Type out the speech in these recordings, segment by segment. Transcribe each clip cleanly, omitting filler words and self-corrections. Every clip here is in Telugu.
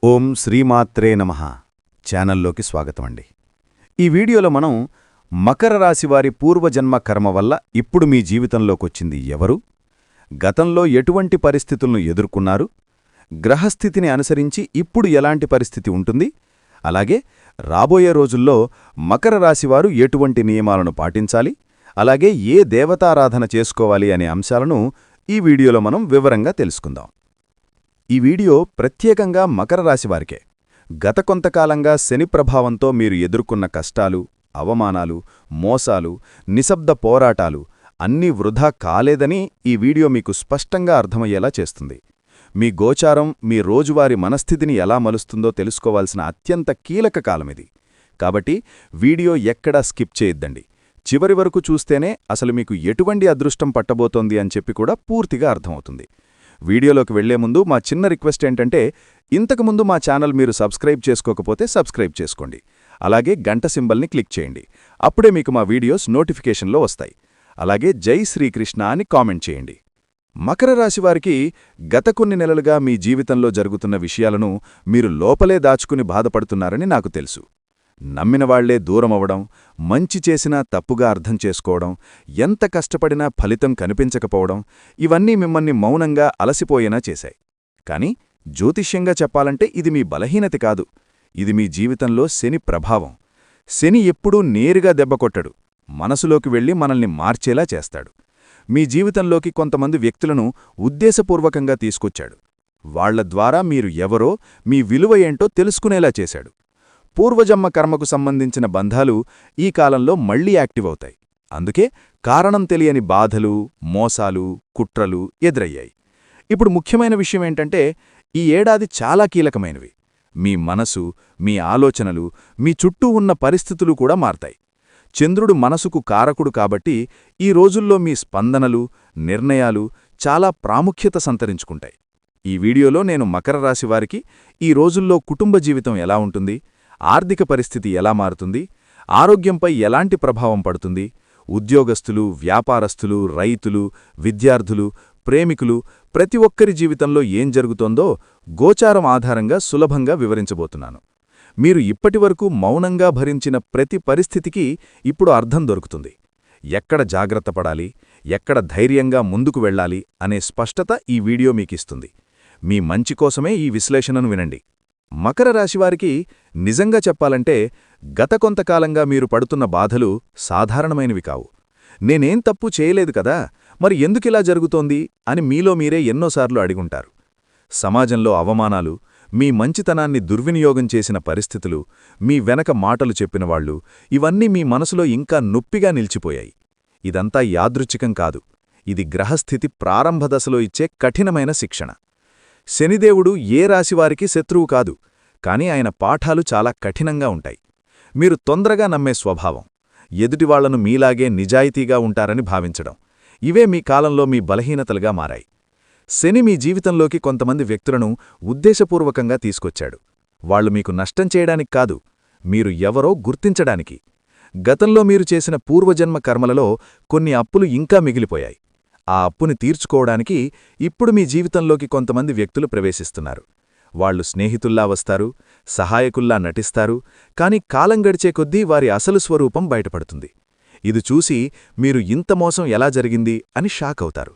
ఓం శ్రీమాత్రే నమః ఛానల్లోకి స్వాగతమండి. ఈ వీడియోలో మనం మకర రాశివారి పూర్వజన్మ కర్మ వల్ల ఇప్పుడు మీ జీవితంలోకొచ్చింది ఎవరు, గతంలో ఎటువంటి పరిస్థితులను ఎదుర్కొన్నారు, గ్రహస్థితిని అనుసరించి ఇప్పుడు ఎలాంటి పరిస్థితి ఉంటుంది, అలాగే రాబోయే రోజుల్లో మకర రాశివారు ఎటువంటి నియమాలను పాటించాలి, అలాగే ఏ దేవతారాధన చేసుకోవాలి అనే అంశాలను ఈ వీడియోలో మనం వివరంగా తెలుసుకుందాం. ఈ వీడియో ప్రత్యేకంగా మకర రాశివారికే. గత కొంతకాలంగా శని ప్రభావంతో మీరు ఎదుర్కొన్న కష్టాలు, అవమానాలు, మోసాలు, నిశ్శబ్ద పోరాటాలు అన్నీ వృధా కాలేదని ఈ వీడియో మీకు స్పష్టంగా అర్థమయ్యేలా చేస్తుంది. మీ గోచారం మీ రోజువారీ మనస్థితిని ఎలా మలుస్తుందో తెలుసుకోవాల్సిన అత్యంత కీలక కాలమిది. కాబట్టి వీడియో ఎక్కడా స్కిప్ చేయొద్దండి. చివరి వరకు చూస్తేనే అసలు మీకు ఎటువంటి అదృష్టం పట్టబోతోంది అని చెప్పి కూడా పూర్తిగా అర్థమవుతుంది. వీడియోలోకి వెళ్లే ముందు మా చిన్న రిక్వెస్ట్ ఏంటంటే, ఇంతకుముందు మా ఛానల్ మీరు సబ్స్క్రైబ్ చేసుకోకపోతే సబ్స్క్రైబ్ చేసుకోండి. అలాగే గంట సింబల్ని క్లిక్ చేయండి. అప్పుడే మీకు మా వీడియోస్ నోటిఫికేషన్లో వస్తాయి. అలాగే జై శ్రీకృష్ణ అని కామెంట్ చేయండి. మకర రాశివారికి గత కొన్ని నెలలుగా మీ జీవితంలో జరుగుతున్న విషయాలను మీరు లోపలే దాచుకుని బాధపడుతున్నారని నాకు తెలుసు. నమ్మినవాళ్లే దూరమవడం, మంచి చేసినా తప్పుగా అర్థం చేసుకోవడం, ఎంత కష్టపడినా ఫలితం కనిపించకపోవడం, ఇవన్నీ మిమ్మల్ని మౌనంగా అలసిపోయేనా చేశాయి. కాని జ్యోతిష్యంగా చెప్పాలంటే ఇది మీ బలహీనత కాదు. ఇది మీ జీవితంలో శని ప్రభావం. శని ఎప్పుడూ నేరుగా దెబ్బకొట్టడు, మనసులోకి వెళ్లి మనల్ని మార్చేలా చేస్తాడు. మీ జీవితంలోకి కొంతమంది వ్యక్తులను ఉద్దేశపూర్వకంగా తీసుకొచ్చాడు. వాళ్ల ద్వారా మీరు ఎవరో, మీ విలువ ఏంటో తెలుసుకునేలా చేశాడు. పూర్వజన్మ కర్మకు సంబంధించిన బంధాలు ఈ కాలంలో మళ్లీ యాక్టివ్ అవుతాయి. అందుకే కారణం తెలియని బాధలు, మోసాలు, కుట్రలు ఎదురయ్యాయి. ఇప్పుడు ముఖ్యమైన విషయమేంటంటే, ఈ ఏడాది చాలా కీలకమైనవి. మీ మనసు, మీ ఆలోచనలు, మీ చుట్టూ ఉన్న పరిస్థితులు కూడా మారతాయి. చంద్రుడు మనసుకు కారకుడు కాబట్టి ఈ రోజుల్లో మీ స్పందనలు, నిర్ణయాలు చాలా ప్రాముఖ్యత సంతరించుకుంటాయి. ఈ వీడియోలో నేను మకర రాశివారికి ఈ రోజుల్లో కుటుంబ జీవితం ఎలా ఉంటుంది, ఆర్థిక పరిస్థితి ఎలా మారుతుంది, ఆరోగ్యంపై ఎలాంటి ప్రభావం పడుతుంది, ఉద్యోగస్తులు, వ్యాపారస్తులు, రైతులు, విద్యార్థులు, ప్రేమికులు ప్రతి ఒక్కరి జీవితంలో ఏం జరుగుతోందో గోచారం ఆధారంగా సులభంగా వివరించబోతున్నాను. మీరు ఇప్పటివరకు మౌనంగా భరించిన ప్రతి పరిస్థితికి ఇప్పుడు అర్థం దొరుకుతుంది. ఎక్కడ జాగ్రత్త పడాలి, ఎక్కడ ధైర్యంగా ముందుకు వెళ్ళాలి అనే స్పష్టత ఈ వీడియో మీకిస్తుంది. మీ మంచి కోసమే ఈ విశ్లేషణను వినండి. మకర రాశివారికి నిజంగా చెప్పాలంటే గత కొంతకాలంగా మీరు పడుతున్న బాధలు సాధారణమైనవి కావు. నేనేం తప్పు చేయలేదు కదా, మరి ఎందుకిలా జరుగుతోంది అని మీలో మీరే ఎన్నోసార్లు అడిగుంటారు. సమాజంలో అవమానాలు, మీ మంచితనాన్ని దుర్వినియోగం చేసిన పరిస్థితులు, మీ వెనక మాటలు చెప్పినవాళ్లు, ఇవన్నీ మీ మనసులో ఇంకా నొప్పిగా నిలిచిపోయాయి. ఇదంతా యాదృచ్ఛికం కాదు. ఇది గ్రహస్థితి ప్రారంభ దశలో ఇచ్చే కఠినమైన శిక్షణ. శనిదేవుడు ఏ రాశివారికి శత్రువు కాదు, కాని ఆయన పాఠాలు చాలా కఠినంగా ఉంటాయి. మీరు తొందరగా నమ్మే స్వభావం, ఎదుటివాళ్లను మీలాగే నిజాయితీగా ఉంటారని భావించడం, ఇవే మీ కాలంలో మీ బలహీనతలుగా మారాయి. శని మీ జీవితంలోకి కొంతమంది వ్యక్తులను ఉద్దేశపూర్వకంగా తీసుకొచ్చాడు. వాళ్లు మీకు నష్టం చేయడానికి కాదు, మీరు ఎవరో గుర్తించడానికి. గతంలో మీరు చేసిన పూర్వజన్మ కర్మలలో కొన్ని అప్పులు ఇంకా మిగిలిపోయాయి. ఆ అప్పుని తీర్చుకోవడానికి ఇప్పుడు మీ జీవితంలోకి కొంతమంది వ్యక్తులు ప్రవేశిస్తున్నారు. వాళ్లు స్నేహితుల్లా వస్తారు, సహాయకుల్లా నటిస్తారు, కాని కాలం గడిచే కొద్దీ వారి అసలు స్వరూపం బయటపడుతుంది. ఇది చూసి మీరు ఇంత మోసం ఎలా జరిగింది అని షాక్ అవుతారు.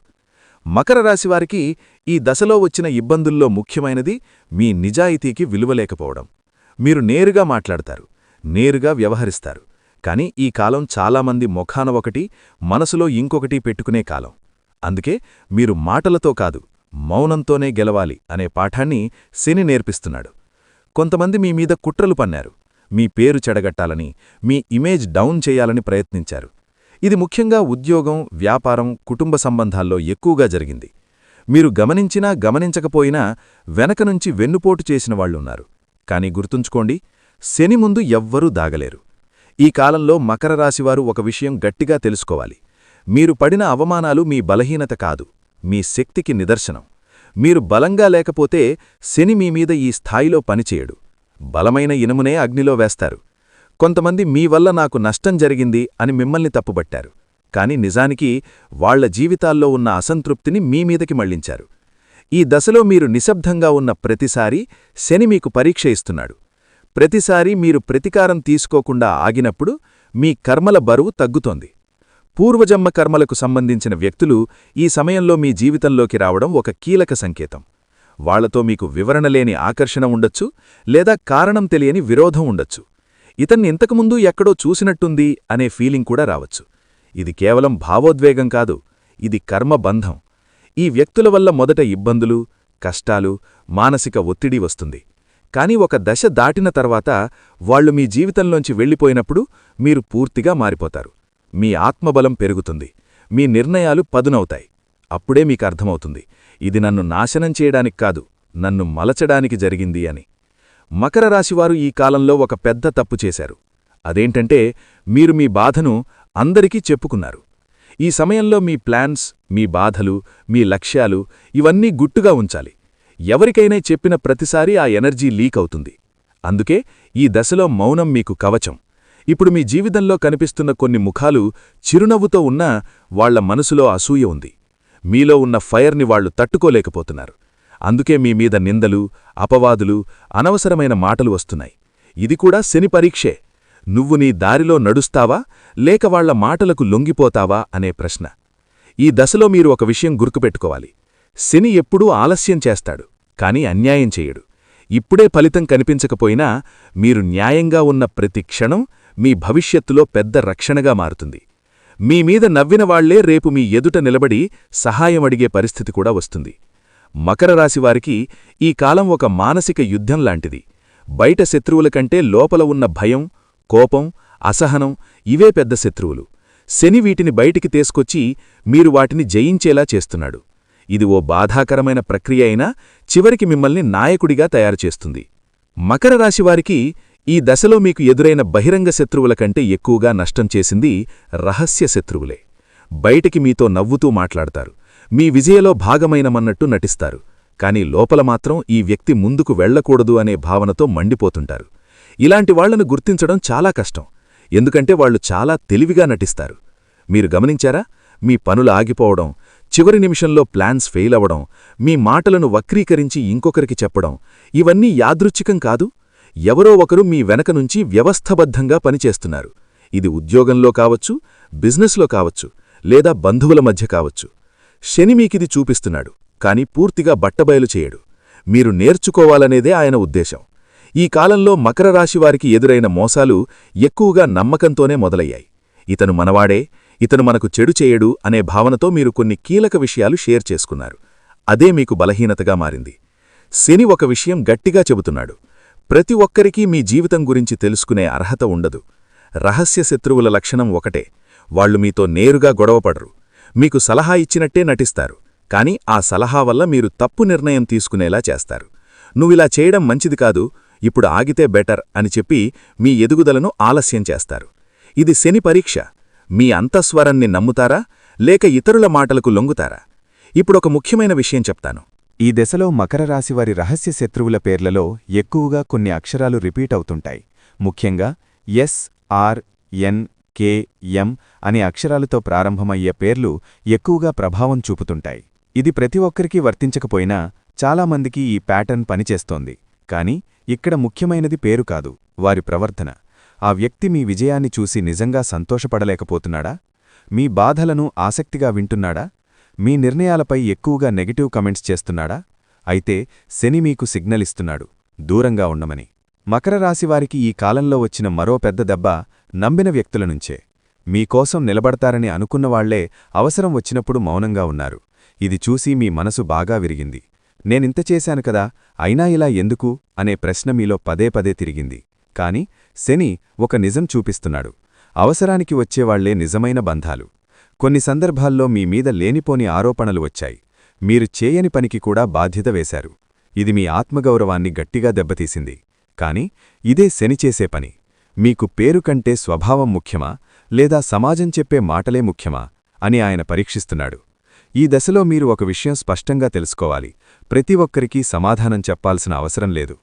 మకర రాశివారికి ఈ దశలో వచ్చిన ఇబ్బందుల్లో ముఖ్యమైనది మీ నిజాయితీకి విలువలేకపోవడం. మీరు నేరుగా మాట్లాడతారు, నేరుగా వ్యవహరిస్తారు, కాని ఈ కాలం చాలామంది ముఖాన ఒకటి, మనసులో ఇంకొకటి పెట్టుకునే కాలం. అందుకే మీరు మాటలతో కాదు, మౌనంతోనే గెలవాలి అనే పాఠాన్ని శని నేర్పిస్తున్నాడు. కొంతమంది మీ మీద కుట్రలు పన్నారు, మీ పేరు చెడగట్టాలని, మీ ఇమేజ్ డౌన్ చేయాలని ప్రయత్నించారు. ఇది ముఖ్యంగా ఉద్యోగం, వ్యాపారం, కుటుంబ సంబంధాల్లో ఎక్కువగా జరిగింది. మీరు గమనించినా గమనించకపోయినా వెనకనుంచి వెన్నుపోటు చేసిన వాళ్లున్నారు. కాని గుర్తుంచుకోండి, శని ముందు ఎవ్వరూ దాగలేరు. ఈ కాలంలో మకర రాశివారు ఒక విషయం గట్టిగా తెలుసుకోవాలి. మీరు పడిన అవమానాలు మీ బలహీనత కాదు, మీ శక్తికి నిదర్శనం. మీరు బలంగా లేకపోతే శని మీమీద ఈ స్థాయిలో పనిచేయడు. బలమైన ఇనుమునే అగ్నిలో వేస్తారు. కొంతమంది మీ వల్ల నాకు నష్టం జరిగింది అని మిమ్మల్ని తప్పుబట్టారు. కాని నిజానికి వాళ్ల జీవితాల్లో ఉన్న అసంతృప్తిని మీమీదకి మళ్లించారు. ఈ దశలో మీరు నిశ్శబ్దంగా ఉన్న ప్రతిసారీ శని మీకు పరీక్ష ఇస్తున్నాడు. ప్రతిసారీ మీరు ప్రతీకారం తీసుకోకుండా ఆగినప్పుడు మీ కర్మల బరువు తగ్గుతోంది. పూర్వజన్మ కర్మలకు సంబంధించిన వ్యక్తులు ఈ సమయంలో మీ జీవితంలోకి రావడం ఒక కీలక సంకేతం. వాళ్లతో మీకు వివరణలేని ఆకర్షణ ఉండొచ్చు, లేదా కారణం తెలియని విరోధం ఉండొచ్చు. ఇతన్ని ఇంతకుముందు ఎక్కడో చూసినట్టుంది అనే ఫీలింగ్ కూడా రావచ్చు. ఇది కేవలం భావోద్వేగం కాదు, ఇది కర్మబంధం. ఈ వ్యక్తుల వల్ల మొదట ఇబ్బందులు, కష్టాలు, మానసిక ఒత్తిడి వస్తుంది. కాని ఒక దశ దాటిన తర్వాత వాళ్లు మీ జీవితంలోంచి వెళ్ళిపోయినప్పుడు మీరు పూర్తిగా మారిపోతారు. మీ ఆత్మబలం పెరుగుతుంది, మీ నిర్ణయాలు పదునవుతాయి. అప్పుడే మీకు అర్థమవుతుంది, ఇది నన్ను నాశనం చేయడానికి కాదు, నన్ను మలచడానికి జరిగింది అని. మకర రాశివారు ఈ కాలంలో ఒక పెద్ద తప్పు చేశారు. అదేంటంటే మీరు మీ బాధను అందరికీ చెప్పుకున్నారు. ఈ సమయంలో మీ ప్లాన్స్, మీ బాధలు, మీ లక్ష్యాలు ఇవన్నీ గుట్టుగా ఉంచాలి. ఎవరికైనా చెప్పిన ప్రతిసారీ ఆ ఎనర్జీ లీక్ అవుతుంది. అందుకే ఈ దశలో మౌనం మీకు కవచం. ఇప్పుడు మీ జీవితంలో కనిపిస్తున్న కొన్ని ముఖాలు చిరునవ్వుతో ఉన్నా వాళ్ల మనసులో అసూయ ఉంది. మీలో ఉన్న ఫైర్ని వాళ్లు తట్టుకోలేకపోతున్నారు. అందుకే మీ మీద నిందలు, అపవాదులు, అనవసరమైన మాటలు వస్తున్నాయి. ఇది కూడా శని పరీక్షే. నువ్వు నీ దారిలో నడుస్తావా, లేక వాళ్ల మాటలకు లొంగిపోతావా అనే ప్రశ్న. ఈ దశలో మీరు ఒక విషయం గుర్తుపెట్టుకోవాలి. శని ఎప్పుడూ ఆలస్యం చేస్తాడు, కాని అన్యాయం చెయ్యడు. ఇప్పుడే ఫలితం కనిపించకపోయినా మీరు న్యాయంగా ఉన్న ప్రతి క్షణం మీ భవిష్యత్తులో పెద్ద రక్షణగా మారుతుంది. మీమీద నవ్విన వాళ్లే రేపు మీ ఎదుట నిలబడి సహాయం అడిగే పరిస్థితి కూడా వస్తుంది. మకర రాశివారికి ఈ కాలం ఒక మానసిక యుద్ధం లాంటిది. బయట శత్రువుల కంటే లోపల ఉన్న భయం, కోపం, అసహనం ఇవే పెద్ద శత్రువులు. శని వీటిని బయటికి తీసుకొచ్చి మీరు వాటిని జయించేలా చేస్తున్నాడు. ఇది ఓ బాధాకరమైన ప్రక్రియ అయినా చివరికి మిమ్మల్ని నాయకుడిగా తయారుచేస్తుంది. మకర రాశివారికి ఈ దశలో మీకు ఎదురైన బహిరంగ శత్రువుల కంటే ఎక్కువగా నష్టం చేసింది రహస్య శత్రువులే. బయటికి మీతో నవ్వుతూ మాట్లాడతారు, మీ విజయలో భాగమైనమన్నట్టు నటిస్తారు. కాని లోపల మాత్రం ఈ వ్యక్తి ముందుకు వెళ్లకూడదు అనే భావనతో మండిపోతుంటారు. ఇలాంటి వాళ్లను గుర్తించడం చాలా కష్టం, ఎందుకంటే వాళ్లు చాలా తెలివిగా నటిస్తారు. మీరు గమనించారా? మీ పనులు ఆగిపోవడం, చివరి నిమిషంలో ప్లాన్స్ ఫెయిల్ అవ్వడం, మీ మాటలను వక్రీకరించి ఇంకొకరికి చెప్పడం ఇవన్నీ యాదృచ్ఛికం కాదు. ఎవరో ఒకరు మీ వెనక నుంచి వ్యవస్థబద్ధంగా పనిచేస్తున్నారు. ఇది ఉద్యోగంలో కావచ్చు, బిజినెస్లో కావచ్చు, లేదా బంధువుల మధ్య కావచ్చు. శని మీకిది చూపిస్తున్నాడు, కాని పూర్తిగా బట్టబయలు చేయడు. మీరు నేర్చుకోవాలనేదే ఆయన ఉద్దేశం. ఈ కాలంలో మకర రాశివారికి ఎదురైన మోసాలు ఎక్కువగా నమ్మకంతోనే మొదలయ్యాయి. ఇతను మనవాడే, ఇతను మనకు చెడు చేయడు అనే భావనతో మీరు కొన్ని కీలక విషయాలు షేర్ చేసుకున్నారు. అదే మీకు బలహీనతగా మారింది. శని ఒక విషయం గట్టిగా చెబుతున్నాడు: ప్రతి ఒక్కరికీ మీ జీవితం గురించి తెలుసుకునే అర్హత ఉండదు. రహస్య శత్రువుల లక్షణం ఒకటే, వాళ్లు మీతో నేరుగా గొడవపడరు. మీకు సలహా ఇచ్చినట్టే నటిస్తారు, కాని ఆ సలహా వల్ల మీరు తప్పు నిర్ణయం తీసుకునేలా చేస్తారు. నువ్విలా చేయడం మంచిది కాదు, ఇప్పుడు ఆగితే బెటర్ అని చెప్పి మీ ఎదుగుదలను ఆలస్యం చేస్తారు. ఇది శని పరీక్ష. మీ అంతఃస్వరాన్ని నమ్ముతారా, లేక ఇతరుల మాటలకు లొంగుతారా? ఇప్పుడొక ముఖ్యమైన విషయం చెప్తాను. ఈ దశలో మకర రాశివారి రహస్య శత్రువుల పేర్లలో ఎక్కువగా కొన్ని అక్షరాలు రిపీట్ అవుతుంటాయి. ముఖ్యంగా ఎస్, ఆర్, ఎన్, కే, ఎం అనే అక్షరాలతో ప్రారంభమయ్యే పేర్లు ఎక్కువగా ప్రభావం చూపుతుంటాయి. ఇది ప్రతి ఒక్కరికీ వర్తించకపోయినా చాలామందికి ఈ ప్యాటర్న్ పనిచేస్తోంది. కాని ఇక్కడ ముఖ్యమైనది పేరు కాదు, వారి ప్రవర్తన. ఆ వ్యక్తి మీ విజయాన్ని చూసి నిజంగా సంతోషపడలేకపోతున్నాడా? మీ బాధలను ఆసక్తిగా వింటున్నాడా? మీ నిర్ణయాలపై ఎక్కువగా నెగటివ్ కమెంట్స్ చేస్తున్నాడా? అయితే శని మీకు సిగ్నల్ ఇస్తున్నాడు, దూరంగా ఉండమని. మకర రాశివారికి ఈ కాలంలో వచ్చిన మరో పెద్ద దెబ్బ నమ్మిన వ్యక్తుల నుంచే. మీకోసం నిలబడతారని అనుకున్నవాళ్లే అవసరం వచ్చినప్పుడు మౌనంగా ఉన్నారు. ఇది చూసి మీ మనసు బాగా విరిగింది. నేనింత చేశాను కదా, అయినా ఇలా ఎందుకు అనే ప్రశ్న మీలో పదే పదే తిరిగింది. కాని శని ఒక నిజం చూపిస్తున్నాడు: అవసరానికి వచ్చేవాళ్లే నిజమైన బంధాలు. కొన్ని సందర్భాల్లో మీమీద లేనిపోని ఆరోపణలు వచ్చాయి. మీరు చేయని పనికి కూడా బాధ్యత వేశారు. ఇది మీ ఆత్మగౌరవాన్ని గట్టిగా దెబ్బతీసింది. కాని ఇదే శని చేసే పని. మీకు పేరు కంటే స్వభావం ముఖ్యమా, లేదా సమాజం చెప్పే మాటలే ముఖ్యమా అని ఆయన పరీక్షిస్తున్నాడు. ఈ దశలో మీరు ఒక విషయం స్పష్టంగా తెలుసుకోవాలి: ప్రతి ఒక్కరికీ సమాధానం చెప్పాల్సిన అవసరం లేదు.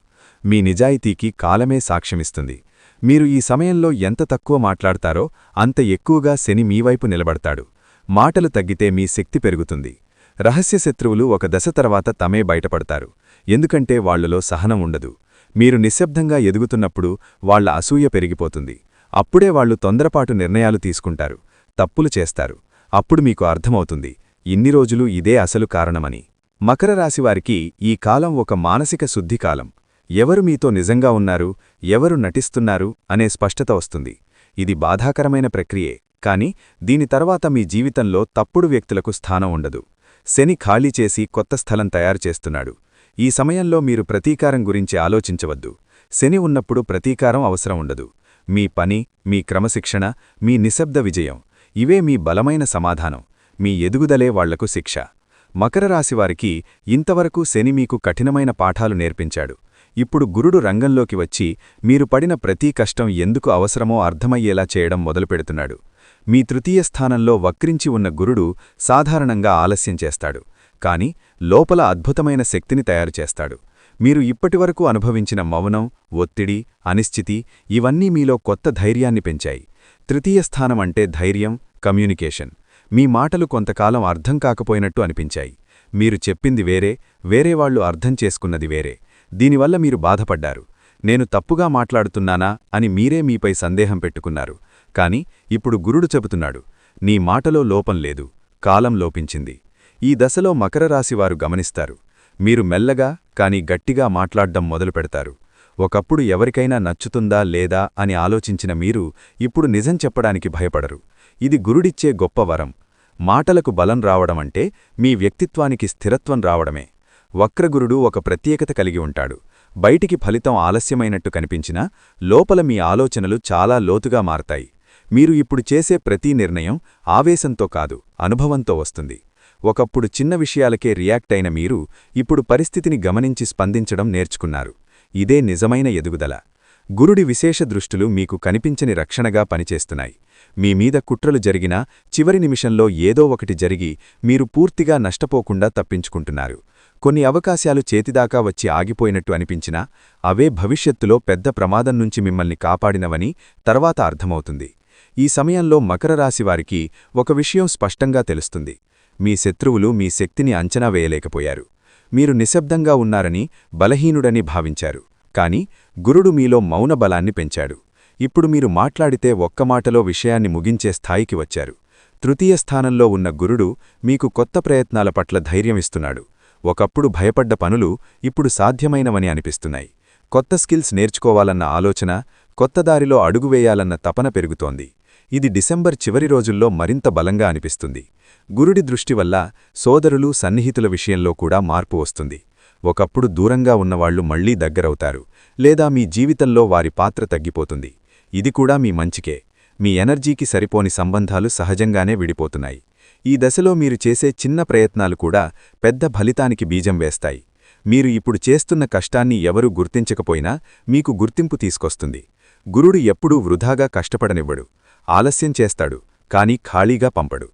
మీ నిజాయితీకి కాలమే సాక్ష్యమిస్తుంది. మీరు ఈ సమయంలో ఎంత తక్కువ మాట్లాడతారో అంత ఎక్కువగా శని మీవైపు నిలబడతాడు. మాటలు తగ్గితే మీ శక్తి పెరుగుతుంది. రహస్య శత్రువులు ఒక దశ తర్వాత తమే బయటపడతారు. ఎందుకంటే వాళ్లలో సహనం ఉండదు. మీరు నిశ్శబ్దంగా ఎదుగుతున్నప్పుడు వాళ్ల అసూయ పెరిగిపోతుంది. అప్పుడే వాళ్లు తొందరపాటు నిర్ణయాలు తీసుకుంటారు, తప్పులు చేస్తారు. అప్పుడు మీకు అర్థమవుతుంది, ఇన్ని రోజులు ఇదే అసలు కారణమని. మకర రాశివారికి ఈ కాలం ఒక మానసిక శుద్ధికాలం. ఎవరు మీతో నిజంగా ఉన్నారు, ఎవరు నటిస్తున్నారు అనే స్పష్టత వస్తుంది. ఇది బాధాకరమైన ప్రక్రియే, కాని దీని తర్వాత మీ జీవితంలో తప్పుడు వ్యక్తులకు స్థానం ఉండదు. శని ఖాళీ చేసి కొత్త స్థలం తయారు చేస్తున్నాడు. ఈ సమయంలో మీరు ప్రతీకారం గురించి ఆలోచించవద్దు. శని ఉన్నప్పుడు ప్రతీకారం అవసరం ఉండదు. మీ పని, మీ క్రమశిక్షణ, మీ నిశ్శబ్ద విజయం ఇవే మీ బలమైన సమాధానం. మీ ఎదుగుదలే వాళ్లకు శిక్ష. మకర రాశివారికి ఇంతవరకు శని మీకు కఠినమైన పాఠాలు నేర్పించాడు. ఇప్పుడు గురుడు రంగంలోకి వచ్చి మీరు పడిన ప్రతీ కష్టం ఎందుకు అవసరమో అర్థమయ్యేలా చేయడం మొదలుపెడుతున్నాడు. మీ తృతీయ స్థానంలో వక్రించి ఉన్న గురుడు సాధారణంగా ఆలస్యం చేస్తాడు, కాని లోపల అద్భుతమైన శక్తిని తయారుచేస్తాడు. మీరు ఇప్పటివరకు అనుభవించిన మౌనం, ఒత్తిడి, అనిశ్చితి ఇవన్నీ మీలో కొత్త ధైర్యాన్ని పెంచాయి. తృతీయ స్థానం అంటే ధైర్యం, కమ్యూనికేషన్. మీ మాటలు కొంతకాలం అర్థం కాకపోయినట్టు అనిపించాయి. మీరు చెప్పింది వేరే, వేరేవాళ్లు అర్థం చేసుకున్నది వేరే. దీనివల్ల మీరు బాధపడ్డారు. నేను తప్పుగా మాట్లాడుతున్నానా అని మీరే మీపై సందేహం పెట్టుకున్నారు. కాని ఇప్పుడు గురుడు చెబుతున్నాడు, నీ మాటలో లోపం లేదు, కాలం లోపించింది. ఈ దశలో మకర రాశివారు గమనిస్తారు, మీరు మెల్లగా కాని గట్టిగా మాట్లాడ్డం మొదలుపెడతారు. ఒకప్పుడు ఎవరికైనా నచ్చుతుందా లేదా అని ఆలోచించిన మీరు ఇప్పుడు నిజం చెప్పడానికి భయపడరు. ఇది గురుడిచ్చే గొప్ప వరం. మాటలకు బలం రావడమంటే మీ వ్యక్తిత్వానికి స్థిరత్వం రావడమే. వక్రగురుడు ఒక ప్రత్యేకత కలిగి ఉంటాడు. బయటికి ఫలితం ఆలస్యమైనట్టు కనిపించినా లోపల మీ ఆలోచనలు చాలా లోతుగా మారతాయి. మీరు ఇప్పుడు చేసే ప్రతి నిర్ణయం ఆవేశంతో కాదు, అనుభవంతో వస్తుంది. ఒకప్పుడు చిన్న విషయాలకే రియాక్ట్ అయిన మీరు ఇప్పుడు పరిస్థితిని గమనించి స్పందించడం నేర్చుకున్నారు. ఇదే నిజమైన ఎదుగుదల. గురుడి విశేష దృష్టులు మీకు కనిపించని రక్షణగా పనిచేస్తున్నాయి. మీమీద కుట్రలు జరిగినా చివరి నిమిషంలో ఏదో ఒకటి జరిగి మీరు పూర్తిగా నష్టపోకుండా తప్పించుకుంటున్నారు. కొన్ని అవకాశాలు చేతిదాకా వచ్చి ఆగిపోయినట్టు అనిపించినా అవే భవిష్యత్తులో పెద్ద ప్రమాదం నుంచి మిమ్మల్ని కాపాడినవని తర్వాత అర్థమవుతుంది. ఈ సమయంలో మకర రాశివారికి ఒక విషయం స్పష్టంగా తెలుస్తుంది. మీ శత్రువులు మీ శక్తిని అంచనా వేయలేకపోయారు. మీరు నిశ్శబ్దంగా ఉన్నారని, బలహీనుడని భావించారు. కాని గురుడు మీలో మౌన బలాన్ని పెంచాడు. ఇప్పుడు మీరు మాట్లాడితే ఒక్క మాటలో విషయాన్ని ముగించే స్థాయికి వచ్చారు. తృతీయ స్థానంలో ఉన్న గురుడు మీకు కొత్త ప్రయత్నాల పట్ల ధైర్యమిస్తున్నాడు. ఒకప్పుడు భయపడ్డ పనులు ఇప్పుడు సాధ్యమైనవని అనిపిస్తున్నాయి. కొత్త స్కిల్స్ నేర్చుకోవాలన్న ఆలోచన, కొత్త దారిలో అడుగువేయాలన్న తపన పెరుగుతోంది. ఇది డిసెంబర్ చివరి రోజుల్లో మరింత బలంగా అనిపిస్తుంది. గురుడి దృష్టి వల్ల సోదరులు, సన్నిహితుల విషయంలో కూడా మార్పు వస్తుంది. ఒకప్పుడు దూరంగా ఉన్నవాళ్లు మళ్లీ దగ్గరవుతారు, లేదా మీ జీవితంలో వారి పాత్ర తగ్గిపోతుంది. ఇది కూడా మీ మంచికే. మీ ఎనర్జీకి సరిపోని సంబంధాలు సహజంగానే విడిపోతున్నాయి. ఈ దశలో మీరు చేసే చిన్న ప్రయత్నాలు కూడా పెద్ద ఫలితానికి బీజం వేస్తాయి. మీరు ఇప్పుడు చేస్తున్న కష్టాన్ని ఎవరూ గుర్తించకపోయినా మీకు గుర్తింపు తీసుకొస్తుంది. గురుడు ఎప్పుడూ వృధాగా కష్టపడనివ్వడు. ఆలస్యం చేస్తాడు, కాని ఖాళీగా పంపడు.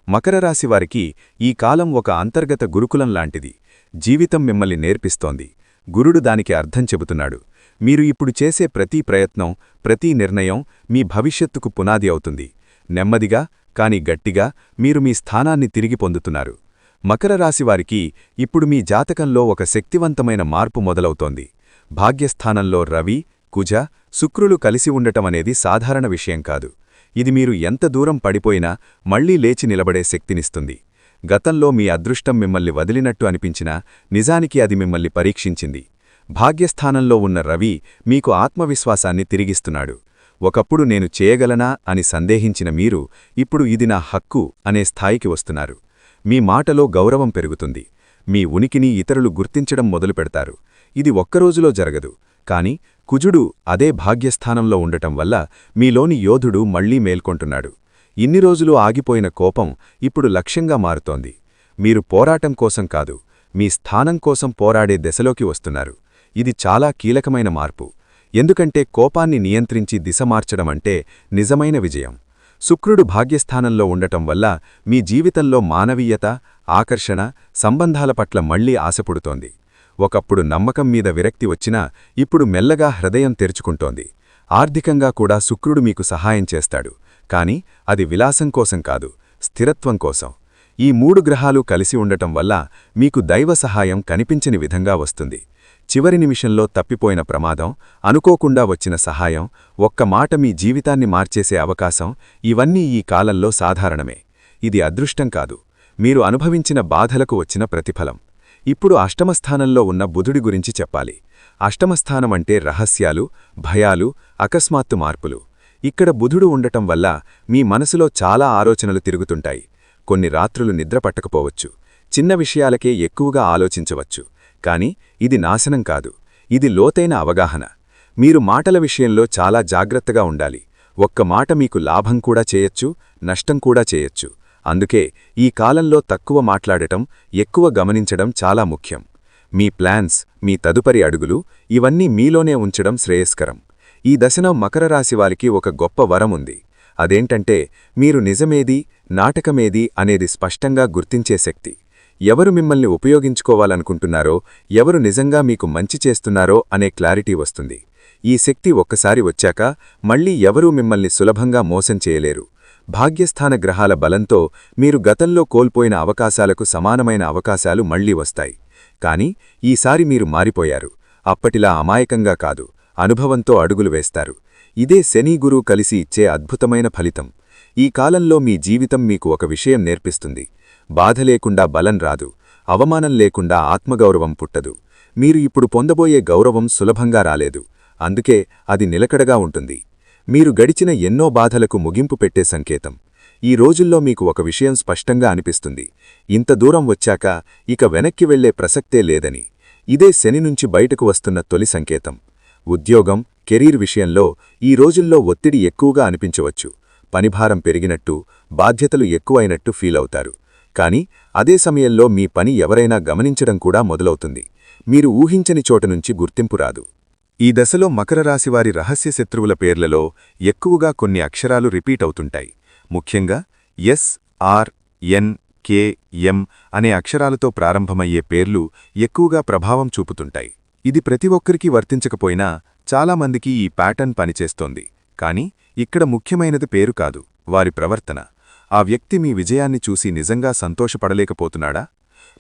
మకర రాశివారికి ఈ కాలం ఒక అంతర్గత గురుకులం లాంటిది. జీవితం మిమ్మల్ని నేర్పిస్తోంది. గురుడు దానికి అర్థం చెబుతున్నాడు. మీరు ఇప్పుడు చేసే ప్రతి ప్రయత్నం, ప్రతి నిర్ణయం మీ భవిష్యత్తుకు పునాది అవుతుంది. నెమ్మదిగా కాని గట్టిగా మీరు మీ స్థానాన్ని తిరిగి పొందుతున్నారు. మకర రాశివారికి ఇప్పుడు మీ జాతకంలో ఒక శక్తివంతమైన మార్పు మొదలవుతోంది. భాగ్యస్థానంలో రవి, కుజ, శుక్రులు కలిసి ఉండటమనేది సాధారణ విషయం కాదు. ఇది మీరు ఎంత దూరం పడిపోయినా మళ్లీ లేచి నిలబడే శక్తినిస్తుంది. గతంలో మీ అదృష్టం మిమ్మల్ని వదిలినట్టు అనిపించినా నిజానికి అది మిమ్మల్ని పరీక్షించింది. భాగ్యస్థానంలో ఉన్న రవి మీకు ఆత్మవిశ్వాసాన్ని తిరిగిస్తున్నాడు. ఒకప్పుడు నేను చేయగలనా అని సందేహించిన మీరు ఇప్పుడు ఇది నా హక్కు అనే స్థాయికి వస్తున్నారు. మీ మాటలో గౌరవం పెరుగుతుంది. మీ ఉనికిని ఇతరులు గుర్తించడం మొదలుపెడతారు. ఇది ఒక్కరోజులో జరగదు, కాని కుజుడు అదే భాగ్యస్థానంలో ఉండటం వల్ల మీలోని యోధుడు మళ్లీ మేల్కొంటున్నాడు. ఇన్ని రోజులు ఆగిపోయిన కోపం ఇప్పుడు లక్ష్యంగా మారుతోంది. మీరు పోరాటం కోసం కాదు, మీ స్థానం కోసం పోరాడే దశలోకి వస్తున్నారు. ఇది చాలా కీలకమైన మార్పు. ఎందుకంటే కోపాన్ని నియంత్రించి దిశ మార్చడమంటే నిజమైన విజయం. శుక్రుడు భాగ్యస్థానంలో ఉండటం వల్ల మీ జీవితంలో మానవీయత, ఆకర్షణ, సంబంధాల పట్ల మళ్లీ ఆశపుడుతోంది. ఒకప్పుడు నమ్మకం మీద విరక్తి వచ్చినా ఇప్పుడు మెల్లగా హృదయం తెరుచుకుంటోంది. ఆర్థికంగా కూడా శుక్రుడు మీకు సహాయం చేస్తాడు, కాని అది విలాసం కోసం కాదు, స్థిరత్వం కోసం. ఈ 3 గ్రహాలు కలిసి ఉండటం వల్ల మీకు దైవ సహాయం కనిపించని విధంగా వస్తుంది. చివరి నిమిషంలో తప్పిపోయిన ప్రమాదం, అనుకోకుండా వచ్చిన సహాయం, ఒక్క మాట మీ జీవితాన్ని మార్చేసే అవకాశం, ఇవన్నీ ఈ కాలంలో సాధారణమే. ఇది అదృష్టం కాదు, మీరు అనుభవించిన బాధలకు వచ్చిన ప్రతిఫలం. ఇప్పుడు అష్టమస్థానంలో ఉన్న బుధుడి గురించి చెప్పాలి. అష్టమస్థానమంటే రహస్యాలు, భయాలు, అకస్మాత్తు మార్పులు. ఇక్కడ బుధుడు ఉండటం వల్ల మీ మనసులో చాలా ఆలోచనలు తిరుగుతుంటాయి. కొన్ని రాత్రులు నిద్ర పట్టకపోవచ్చు, చిన్న విషయాలకే ఎక్కువగా ఆలోచించవచ్చు. కాని ఇది నాశనం కాదు, ఇది లోతైన అవగాహన. మీరు మాటల విషయంలో చాలా జాగ్రత్తగా ఉండాలి. ఒక్క మాట మీకు లాభం కూడా చేయొచ్చు, నష్టం కూడా చేయొచ్చు. అందుకే ఈ కాలంలో తక్కువ మాట్లాడటం, ఎక్కువ గమనించడం చాలా ముఖ్యం. మీ ప్లాన్స్, మీ తదుపరి అడుగులు, ఇవన్నీ మీలోనే ఉంచడం శ్రేయస్కరం. ఈ దశలో మకర రాశివారికి ఒక గొప్ప వరం ఉంది. అదేంటంటే మీరు నిజమేది, నాటకమేది అనేది స్పష్టంగా గుర్తించే శక్తి. ఎవరు మిమ్మల్ని ఉపయోగించుకోవాలనుకుంటున్నారో, ఎవరు నిజంగా మీకు మంచి చేస్తున్నారో అనే క్లారిటీ వస్తుంది. ఈ శక్తి ఒక్కసారి వచ్చాక మళ్లీ ఎవరూ మిమ్మల్ని సులభంగా మోసం చేయలేరు. భాగ్యస్థాన గ్రహాల బలంతో మీరు గతంలో కోల్పోయిన అవకాశాలకు సమానమైన అవకాశాలు మళ్లీ వస్తాయి. కాని ఈసారి మీరు మారిపోయారు. అప్పటిలా అమాయకంగా కాదు, అనుభవంతో అడుగులు వేస్తారు. ఇదే శని గురువు కలిసి ఇచ్చే అద్భుతమైన ఫలితం. ఈ కాలంలో మీ జీవితం మీకు ఒక విషయం నేర్పిస్తుంది. బాధ లేకుండా బలం రాదు, అవమానం లేకుండా ఆత్మగౌరవం పుట్టదు. మీరు ఇప్పుడు పొందబోయే గౌరవం సులభంగా రాలేదు, అందుకే అది నిలకడగా ఉంటుంది. మీరు గడిచిన ఎన్నో బాధలకు ముగింపు పెట్టే సంకేతం. ఈ రోజుల్లో మీకు ఒక విషయం స్పష్టంగా అనిపిస్తుంది. ఇంత దూరం వచ్చాక ఇక వెనక్కి వెళ్లే ప్రసక్తే లేదని. ఇదే శని నుంచి బయటకు వస్తున్న తొలి సంకేతం. ఉద్యోగం, కెరీర్ విషయంలో ఈ రోజుల్లో ఒత్తిడి ఎక్కువగా అనిపించవచ్చు. పనిభారం పెరిగినట్టు, బాధ్యతలు ఎక్కువైనట్టు ఫీలవుతారు. కాని అదే సమయంలో మీ పని ఎవరైనా గమనించడం కూడా మొదలవుతుంది. మీరు ఊహించని చోటనుంచి గుర్తింపు రాదు. ఈ దశలో మకర రాశివారి రహస్య శత్రువుల పేర్లలో ఎక్కువగా కొన్ని అక్షరాలు రిపీట్ అవుతుంటాయి. ముఖ్యంగా ఎస్, ఆర్, ఎన్, కే, ఎం అనే అక్షరాలతో ప్రారంభమయ్యే పేర్లు ఎక్కువగా ప్రభావం చూపుతుంటాయి. ఇది ప్రతి ఒక్కరికీ వర్తించకపోయినా చాలామందికి ఈ ప్యాటర్న్ పనిచేస్తోంది. కాని ఇక్కడ ముఖ్యమైనది పేరు కాదు, వారి ప్రవర్తన. ఆ వ్యక్తి మీ విజయాన్ని చూసి నిజంగా సంతోషపడలేకపోతున్నాడా?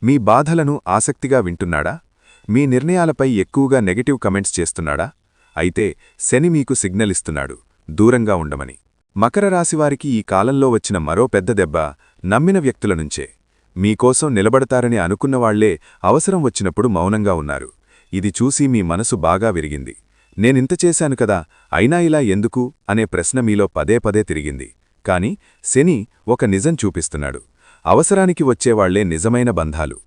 మీ బాధలను ఆసక్తిగా వింటున్నాడా? మీ నిర్ణయాలపై ఎక్కువగా నెగటివ్ కమెంట్స్ చేస్తున్నాడా? అయితే శని మీకు సిగ్నల్ ఇస్తున్నాడు, దూరంగా ఉండమని. మకర రాశివారికి ఈ కాలంలో వచ్చిన మరో పెద్ద దెబ్బ నమ్మిన వ్యక్తుల నుంచే. మీకోసం నిలబడతారని అనుకున్నవాళ్లే అవసరం వచ్చినప్పుడు మౌనంగా ఉన్నారు. ఇది చూసి మీ మనసు బాగా విరిగింది. నేనింత చేశాను కదా, అయినా ఇలా ఎందుకు అనే ప్రశ్న మీలో పదే పదే తిరిగింది. కాని శని ఒక నిజం చూపిస్తున్నాడు. అవసరానికి వచ్చేవాళ్లే నిజమైన బంధాలు.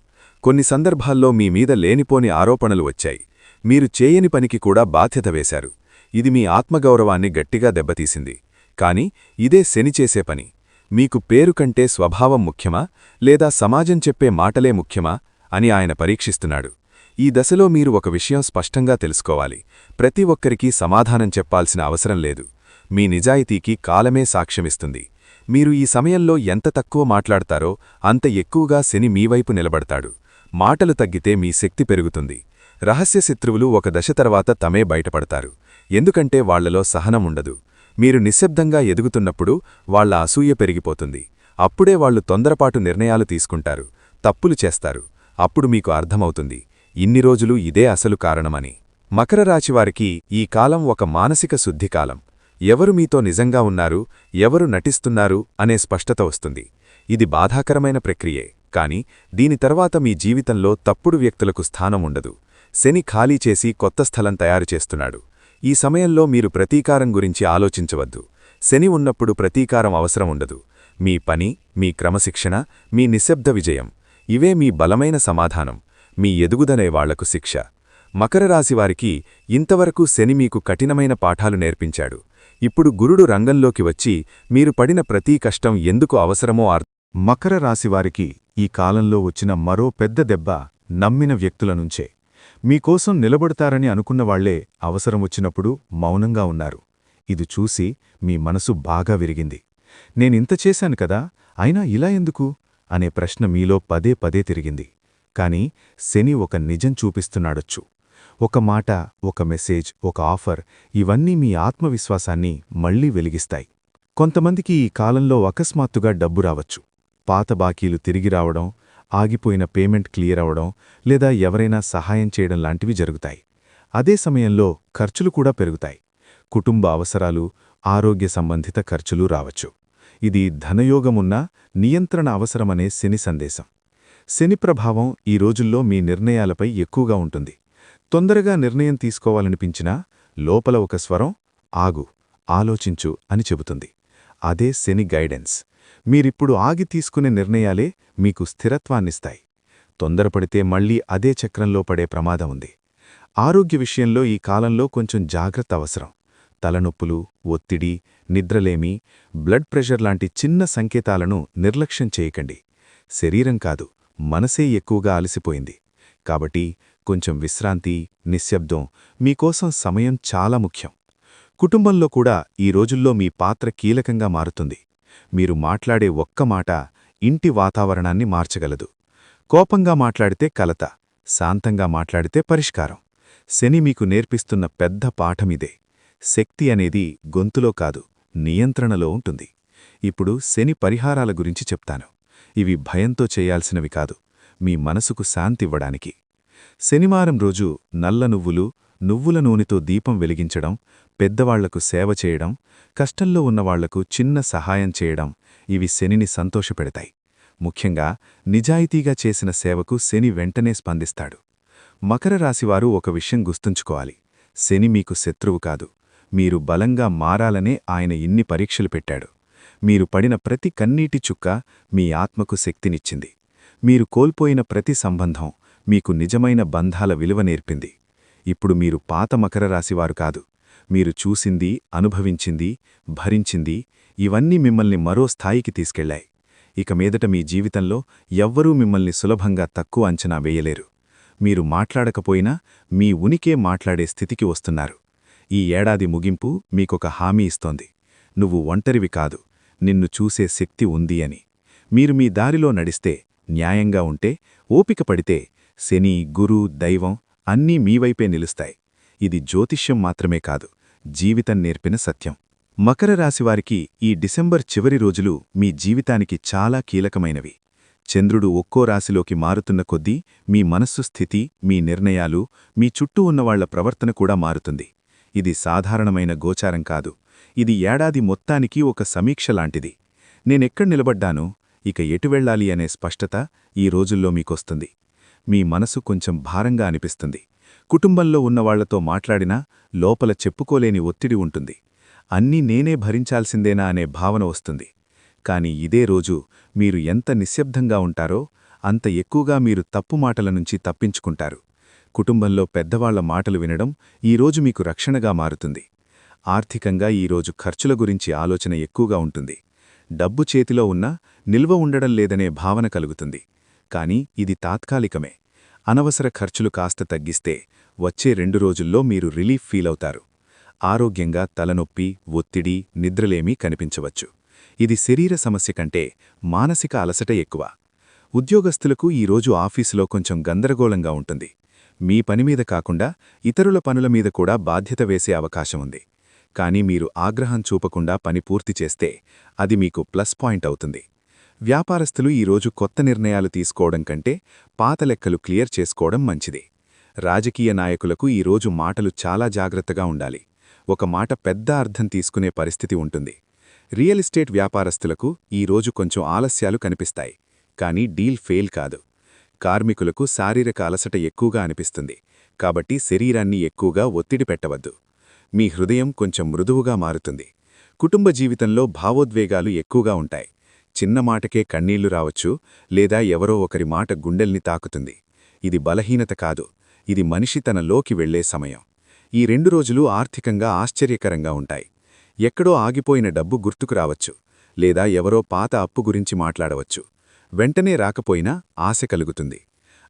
కొన్ని సందర్భాల్లో మీ మీద లేనిపోని ఆరోపణలు వచ్చాయి. మీరు చేయని పనికి కూడా బాధ్యత వేశారు. ఇది మీ ఆత్మగౌరవాన్ని గట్టిగా దెబ్బతీసింది. కాని ఇదే శని చేసే పని. మీకు పేరు కంటే స్వభావం ముఖ్యమా, లేదా సమాజం చెప్పే మాటలే ముఖ్యమా అని ఆయన పరీక్షిస్తున్నాడు. ఈ దశలో మీరు ఒక విషయం స్పష్టంగా తెలుసుకోవాలి. ప్రతి ఒక్కరికీ సమాధానం చెప్పాల్సిన అవసరం లేదు. మీ నిజాయితీకి కాలమే సాక్ష్యమిస్తుంది. మీరు ఈ సమయంలో ఎంత తక్కువ మాట్లాడతారో అంత ఎక్కువగా శని మీవైపు నిలబడతాడు. మాటలు తగ్గితే మీ శక్తి పెరుగుతుంది. రహస్య శత్రువులు ఒక దశ తర్వాత తమే బయటపడతారు. ఎందుకంటే వాళ్లలో సహనం ఉండదు. మీరు నిశ్శబ్దంగా ఎదుగుతున్నప్పుడు వాళ్ల అసూయ పెరిగిపోతుంది. అప్పుడే వాళ్లు తొందరపాటు నిర్ణయాలు తీసుకుంటారు, తప్పులు చేస్తారు. అప్పుడు మీకు అర్థమవుతుంది, ఇన్ని రోజులు ఇదే అసలు కారణమని. మకర రాశివారికి ఈ కాలం ఒక మానసిక శుద్ధికాలం. ఎవరు మీతో నిజంగా ఉన్నారు, ఎవరు నటిస్తున్నారు అనే స్పష్టత వస్తుంది. ఇది బాధాకరమైన ప్రక్రియే, కాని దీని తర్వాత మీ జీవితంలో తప్పుడు వ్యక్తులకు స్థానం ఉండదు. శని ఖాళీ చేసి కొత్త స్థలం తయారు చేస్తున్నాడు. ఈ సమయంలో మీరు ప్రతీకారం గురించి ఆలోచించవద్దు. శని ఉన్నప్పుడు ప్రతీకారం అవసరం ఉండదు. మీ పని, మీ క్రమశిక్షణ, మీ నిశ్శబ్ద విజయం, ఇవే మీ బలమైన సమాధానం, మీ ఎదుగుదనే వాళ్లకు శిక్ష. మకర రాశివారికి ఇంతవరకు శని మీకు కఠినమైన పాఠాలు నేర్పించాడు. ఇప్పుడు గురుడు రంగంలోకి వచ్చి మీరు పడిన ప్రతీ కష్టం ఎందుకు అవసరమో మకర రాశివారికి ఈ కాలంలో వచ్చిన మరో పెద్ద దెబ్బ నమ్మిన వ్యక్తుల నుంచే. మీకోసం నిలబడతారని అనుకున్నవాళ్లే అవసరం వచ్చినప్పుడు మౌనంగా ఉన్నారు. ఇది చూసి మీ మనసు బాగా విరిగింది. నేనింత చేశాను కదా, అయినా ఇలా ఎందుకు అనే ప్రశ్న మీలో పదే పదే తిరిగింది. కాని శని ఒక నిజం చూపిస్తున్నాడొచ్చు. ఒక మాట, ఒక మెసేజ్, ఒక ఆఫర్, ఇవన్నీ మీ ఆత్మవిశ్వాసాన్ని మళ్లీ వెలిగిస్తాయి. కొంతమందికి ఈ కాలంలో అకస్మాత్తుగా డబ్బు రావచ్చు, పాత బాకీలు తిరిగి రావడం, ఆగిపోయిన పేమెంట్ క్లియర్ అవడం లేదా ఎవరైనా సహాయం చేయడం లాంటివి జరుగుతాయి. అదే సమయంలో ఖర్చులు కూడా పెరుగుతాయి. కుటుంబ అవసరాలు, ఆరోగ్య సంబంధిత ఖర్చులు రావచ్చు. ఇది ధనయోగమున్నా నియంత్రణ అవసరమనే శని సందేశం. శని ప్రభావం ఈ రోజుల్లో మీ నిర్ణయాలపై ఎక్కువగా ఉంటుంది. తొందరగా నిర్ణయం తీసుకోవాలనిపించినా లోపల ఒక స్వరం ఆగు, ఆలోచించు అని చెబుతుంది. అదే శని గైడెన్స్. మీరిప్పుడు ఆగి తీసుకునే నిర్ణయాలే మీకు స్థిరత్వాన్నిస్తాయి. తొందరపడితే మళ్లీ అదే చక్రంలో పడే ప్రమాదం ఉంది. ఆరోగ్య విషయంలో ఈ కాలంలో కొంచెం జాగ్రత్త అవసరం. తలనొప్పులు, ఒత్తిడి, నిద్రలేమి, బ్లడ్ ప్రెషర్ లాంటి చిన్న సంకేతాలను నిర్లక్ష్యం చేయకండి. శరీరం కాదు, మనసే ఎక్కువగా అలసిపోయింది. కాబట్టి కొంచెం విశ్రాంతి, నిశ్శబ్దం, మీకోసం సమయం చాలా ముఖ్యం. కుటుంబంలో కూడా ఈ రోజుల్లో మీ పాత్ర కీలకంగా మారుతుంది. మీరు మాట్లాడే ఒక్క మాట ఇంటి వాతావరణాన్ని మార్చగలదు. కోపంగా మాట్లాడితే కలత, శాంతంగా మాట్లాడితే పరిష్కారం. శని మీకు నేర్పిస్తున్న పెద్ద పాఠమిదే. శక్తి అనేది గొంతులో కాదు, నియంత్రణలో ఉంటుంది. ఇప్పుడు శని పరిహారాల గురించి చెప్తాను. ఇవి భయంతో చేయాల్సినవి కాదు, మీ మనసుకు శాంతివ్వడానికి. శనివారం రోజు నల్ల నువ్వులు, నువ్వుల నూనెతో దీపం వెలిగించడం, పెద్దవాళ్లకు సేవ చేయడం, కష్టంలో ఉన్నవాళ్లకు చిన్న సహాయం చేయడం ఇవి శనిని సంతోషపెడతాయి. ముఖ్యంగా నిజాయితీగా చేసిన సేవకు శని వెంటనే స్పందిస్తాడు. మకర రాశివారు ఒక విషయం గుర్తుంచుకోవాలి. శని మీకు శత్రువు కాదు. మీరు బలంగా మారాలనే ఆయన ఇన్ని పరీక్షలు పెట్టాడు. మీరు పడిన ప్రతి కన్నీటి చుక్క మీ ఆత్మకు శక్తినిచ్చింది. మీరు కోల్పోయిన ప్రతి సంబంధం మీకు నిజమైన బంధాల విలువ నేర్పింది. ఇప్పుడు మీరు పాత మకర రాశివారు కాదు. మీరు చూసింది, అనుభవించింది, భరించింది ఇవన్నీ మిమ్మల్ని మరో స్థాయికి తీసుకెళ్లాయి. ఇక మీదట మీ జీవితంలో ఎవ్వరూ మిమ్మల్ని సులభంగా తక్కువ అంచనా వేయలేరు. మీరు మాట్లాడకపోయినా మీ ఉనికే మాట్లాడే స్థితికి వస్తున్నారు. ఈ ఏడాది ముగింపు మీకొక హామీ ఇస్తోంది. నువ్వు ఒంటరివి కాదు, నిన్ను చూసే శక్తి ఉంది అని. మీరు మీ దారిలో నడిస్తే, న్యాయంగా ఉంటే, ఓపిక పడితే శని, గురు, దైవం అన్నీ మీవైపే నిలుస్తాయి. ఇది జ్యోతిష్యం మాత్రమే కాదు, జీవితం నేర్పిన సత్యం. మకర రాశివారికి ఈ డిసెంబర్ చివరి రోజులు మీ జీవితానికి చాలా కీలకమైనవి. చంద్రుడు ఒక్కో రాశిలోకి మారుతున్న కొద్దీ మీ మనస్సు స్థితి, మీ నిర్ణయాలు, మీ చుట్టూ ఉన్నవాళ్ల ప్రవర్తన కూడా మారుతుంది. ఇది సాధారణమైన గోచారం కాదు. ఇది ఏడాది మొత్తానికి ఒక సమీక్ష లాంటిది. నేనెక్కడ నిలబడ్డాను, ఇక ఎటు వెళ్ళాలి అనే స్పష్టత ఈ రోజుల్లో మీకొస్తుంది. మీ మనసు కొంచెం భారంగా అనిపిస్తుంది. కుటుంబంలో ఉన్నవాళ్లతో మాట్లాడినా లోపల చెప్పుకోలేని ఒత్తిడి ఉంటుంది. అన్నీ నేనే భరించాల్సిందేనా అనే భావన వస్తుంది. కాని ఇదే రోజు మీరు ఎంత నిశ్శబ్దంగా ఉంటారో అంత ఎక్కువగా మీరు తప్పు మాటల నుంచి తప్పించుకుంటారు. కుటుంబంలో పెద్దవాళ్ల మాటలు వినడం ఈరోజు మీకు రక్షణగా మారుతుంది. ఆర్థికంగా ఈరోజు ఖర్చుల గురించి ఆలోచన ఎక్కువగా ఉంటుంది. డబ్బు చేతిలో ఉన్నా నిల్వ ఉండడం లేదనే భావన కలుగుతుంది. కాని ఇది తాత్కాలికమే. అనవసర ఖర్చులు కాస్త తగ్గిస్తే వచ్చే 2 రోజుల్లో మీరు రిలీఫ్ ఫీలవుతారు. ఆరోగ్యంగా తలనొప్పి, ఒత్తిడి, నిద్రలేమీ కనిపించవచ్చు. ఇది శరీర సమస్య కంటే మానసిక అలసట ఎక్కువ. ఉద్యోగస్తులకు ఈరోజు ఆఫీసులో కొంచెం గందరగోళంగా ఉంటుంది. మీ పనిమీద కాకుండా ఇతరుల పనుల మీద కూడా బాధ్యత వేసే అవకాశముంది. కానీ మీరు ఆగ్రహం చూపకుండా పని పూర్తి చేస్తే అది మీకు ప్లస్ పాయింట్ అవుతుంది. వ్యాపారస్తులు ఈరోజు కొత్త నిర్ణయాలు తీసుకోవడం కంటే పాత లెక్కలు క్లియర్ చేసుకోవడం మంచిది. రాజకీయ నాయకులకు ఈరోజు మాటలు చాలా జాగ్రత్తగా ఉండాలి. ఒక మాట పెద్ద అర్థం తీసుకునే పరిస్థితి ఉంటుంది. రియల్ ఎస్టేట్ వ్యాపారస్తులకు ఈరోజు కొంచెం ఆలస్యాలు కనిపిస్తాయి. కానీ డీల్ ఫెయిల్ కాదు. కార్మికులకు శారీరక అలసట ఎక్కువగా అనిపిస్తుంది. కాబట్టి శరీరాన్ని ఎక్కువగా ఒత్తిడి పెట్టవద్దు. మీ హృదయం కొంచెం మృదువుగా మారుతుంది. కుటుంబ జీవితంలో భావోద్వేగాలు ఎక్కువగా ఉంటాయి. చిన్న మాటకే కన్నీళ్లు రావచ్చు, లేదా ఎవరో ఒకరి మాట గుండెల్ని తాకుతుంది. ఇది బలహీనత కాదు, ఇది మనిషి తనలోకి వెళ్లే సమయం. ఈ 2 రోజులు ఆర్థికంగా ఆశ్చర్యకరంగా ఉంటాయి. ఎక్కడో ఆగిపోయిన డబ్బు గుర్తుకు రావచ్చు, లేదా ఎవరో పాత అప్పు గురించి మాట్లాడవచ్చు. వెంటనే రాకపోయినా ఆశ కలుగుతుంది.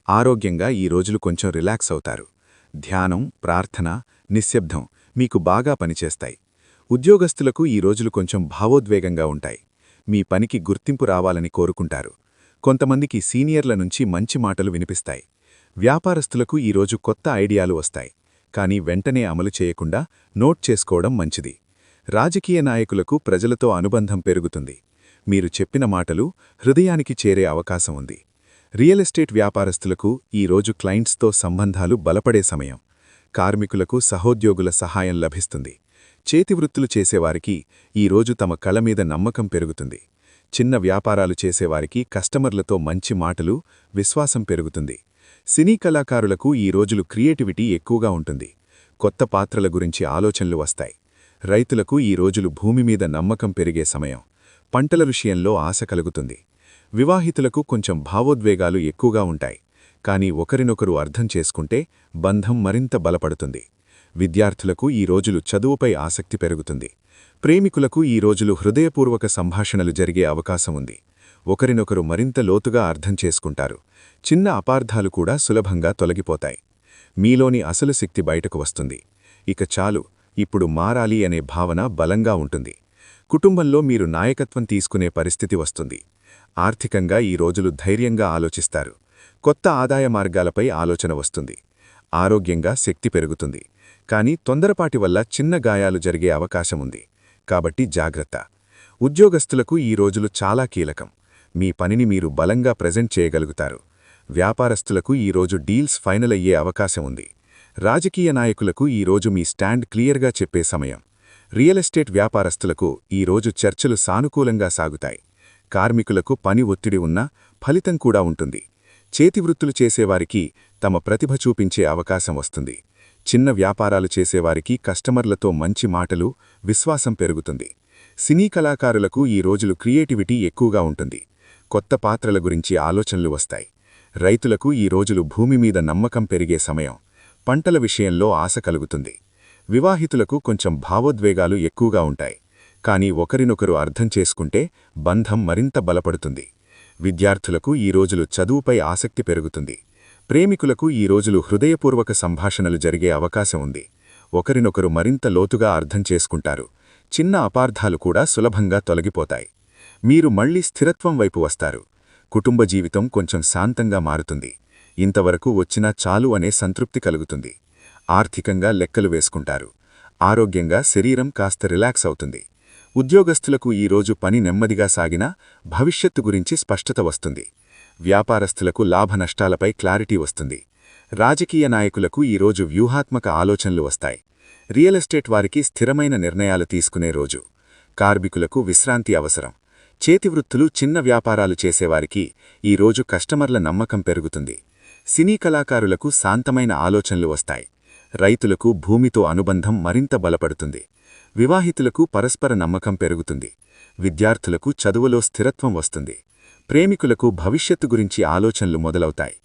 ఆరోగ్యంగా ఈ రోజులు కొంచెం రిలాక్స్ అవుతారు. ధ్యానం, ప్రార్థన, నిశ్శబ్దం మీకు బాగా పనిచేస్తాయి. ఉద్యోగస్తులకు ఈ రోజులు కొంచెం భావోద్వేగంగా ఉంటాయి. మీ పనికి గుర్తింపు రావాలని కోరుకుంటారు. కొంతమందికి సీనియర్ల నుంచి మంచి మాటలు వినిపిస్తాయి. వ్యాపారస్తులకు ఈరోజు కొత్త ఐడియాలు వస్తాయి. కానీ వెంటనే అమలు చేయకుండా నోట్ చేసుకోవడం మంచిది. రాజకీయ నాయకులకు ప్రజలతో అనుబంధం పెరుగుతుంది. మీరు చెప్పిన మాటలు హృదయానికి చేరే అవకాశం ఉంది. రియల్ ఎస్టేట్ వ్యాపారస్తులకు ఈరోజు క్లయింట్స్తో సంబంధాలు బలపడే సమయం. కార్మికులకు సహోద్యోగుల సహాయం లభిస్తుంది. చేతివృత్తులు చేసేవారికి ఈరోజు తమ కళ మీద నమ్మకం పెరుగుతుంది. చిన్న వ్యాపారాలు చేసేవారికి కస్టమర్లతో మంచి మాటలు, విశ్వాసం పెరుగుతుంది. సినీ కళాకారులకు ఈ రోజులు క్రియేటివిటీ ఎక్కువగా ఉంటుంది. కొత్త పాత్రల గురించి ఆలోచనలు వస్తాయి. రైతులకు ఈ రోజులు భూమి మీద నమ్మకం పెరిగే సమయం. పంటల విషయంలో ఆశ కలుగుతుంది. వివాహితులకు కొంచెం భావోద్వేగాలు ఎక్కువగా ఉంటాయి. కానీ ఒకరినొకరు అర్థం చేసుకుంటే బంధం మరింత బలపడుతుంది. విద్యార్థులకు ఈ రోజులు చదువుపై ఆసక్తి పెరుగుతుంది. ప్రేమికులకు ఈ రోజులు హృదయపూర్వక సంభాషణలు జరిగే అవకాశం ఉంది. ఒకరినొకరు మరింత లోతుగా అర్థం చేసుకుంటారు. చిన్న అపార్థాలు కూడా సులభంగా తొలగిపోతాయి. మీలోని అసలు శక్తి బయటకు వస్తుంది. ఇక చాలు, ఇప్పుడు మారాలి అనే భావన బలంగా ఉంటుంది. కుటుంబంలో మీరు నాయకత్వం తీసుకునే పరిస్థితి వస్తుంది. ఆర్థికంగా ఈ రోజులు ధైర్యంగా ఆలోచిస్తారు. కొత్త ఆదాయ మార్గాలపై ఆలోచన వస్తుంది. ఆరోగ్యంగా శక్తి పెరుగుతుంది. కానీ తొందరపాటి వల్ల చిన్న గాయాలు జరిగే అవకాశముంది. కాబట్టి జాగ్రత్త. ఉద్యోగస్తులకు ఈ రోజులు చాలా కీలకం. మీ పనిని మీరు బలంగా ప్రెజెంట్ చేయగలుగుతారు. వ్యాపారస్తులకు ఈరోజు డీల్స్ ఫైనల్ అయ్యే అవకాశం ఉంది. రాజకీయ నాయకులకు ఈరోజు మీ స్టాండ్ క్లియర్గా చెప్పే సమయం. రియల్ ఎస్టేట్ వ్యాపారస్తులకు ఈరోజు చర్చలు సానుకూలంగా సాగుతాయి. కార్మికులకు పని ఒత్తిడి ఉన్నా ఫలితం కూడా ఉంటుంది. చేతివృత్తులు చేసేవారికి తమ ప్రతిభ చూపించే అవకాశం వస్తుంది. చిన్న వ్యాపారాలు చేసేవారికి కస్టమర్లతో మంచి మాటలు, విశ్వాసం పెరుగుతుంది. సినీ కళాకారులకు ఈ రోజులు క్రియేటివిటీ ఎక్కువగా ఉంటుంది. కొత్త పాత్రల గురించి ఆలోచనలు వస్తాయి. రైతులకు ఈ రోజులు భూమి మీద నమ్మకం పెరిగే సమయం. పంటల విషయంలో ఆశ కలుగుతుంది. వివాహితులకు కొంచెం భావోద్వేగాలు ఎక్కువగా ఉంటాయి. కానీ ఒకరినొకరు అర్థం చేసుకుంటే బంధం మరింత బలపడుతుంది. విద్యార్థులకు ఈ రోజులు చదువుపై ఆసక్తి పెరుగుతుంది. ప్రేమికులకు ఈ రోజులు హృదయపూర్వక సంభాషణలు జరిగే అవకాశం ఉంది. ఒకరినొకరు మరింత లోతుగా అర్థం చేసుకుంటారు. చిన్న అపార్థాలు కూడా సులభంగా తొలగిపోతాయి. మీరు మళ్లీ స్థిరత్వం వైపు వస్తారు. కుటుంబ జీవితం కొంచెం శాంతంగా మారుతుంది. ఇంతవరకు వచ్చినా చాలు అనే సంతృప్తి కలుగుతుంది. ఆర్థికంగా లెక్కలు వేసుకుంటారు. ఆరోగ్యంగా శరీరం కాస్త రిలాక్స్ అవుతుంది. ఉద్యోగస్తులకు ఈరోజు పని నెమ్మదిగా సాగినా భవిష్యత్తు గురించి స్పష్టత వస్తుంది. వ్యాపారస్తులకు లాభ నష్టాలపై క్లారిటీ వస్తుంది. రాజకీయ నాయకులకు ఈరోజు వ్యూహాత్మక ఆలోచనలు వస్తాయి. రియల్ ఎస్టేట్ వారికి స్థిరమైన నిర్ణయాలు తీసుకునే రోజు. కార్మికులకు విశ్రాంతి అవసరం. చేతివృత్తులు, చిన్న వ్యాపారాలు చేసేవారికి ఈరోజు కస్టమర్ల నమ్మకం పెరుగుతుంది. సినీ కళాకారులకు శాంతమైన ఆలోచనలు వస్తాయి. రైతులకు భూమితో అనుబంధం మరింత బలపడుతుంది. వివాహితులకు పరస్పర నమ్మకం పెరుగుతుంది. విద్యార్థులకు చదువులో స్థిరత్వం వస్తుంది. ప్రేమికులకు భవిష్యత్తు గురించి ఆలోచనలు మొదలవుతాయి.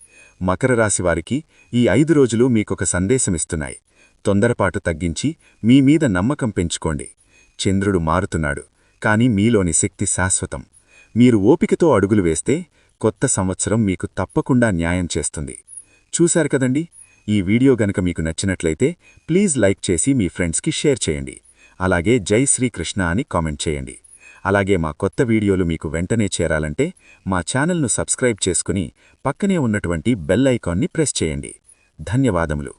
మకర రాశివారికి ఈ 5 రోజులు మీకొక సందేశమిస్తున్నాయి. తొందరపాటు తగ్గించి మీ మీద నమ్మకం పెంచుకోండి. చంద్రుడు మారుతున్నాడు, కానీ మీలోని శక్తి శాశ్వతం. మీరు ఓపికతో అడుగులు వేస్తే కొత్త సంవత్సరం మీకు తప్పకుండా న్యాయం చేస్తుంది. చూశారు కదండి, ఈ వీడియో గనక మీకు నచ్చినట్లయితే ప్లీజ్ లైక్ చేసి మీ ఫ్రెండ్స్కి షేర్ చేయండి. అలాగే జై శ్రీకృష్ణ అని కామెంట్ చేయండి. అలాగే మా కొత్త వీడియోలు మీకు వెంటనే చేరాలంటే మా ఛానల్ను సబ్స్క్రైబ్ చేసుకుని పక్కనే ఉన్నటువంటి బెల్ ఐకాన్ని ప్రెస్ చేయండి. ధన్యవాదములు.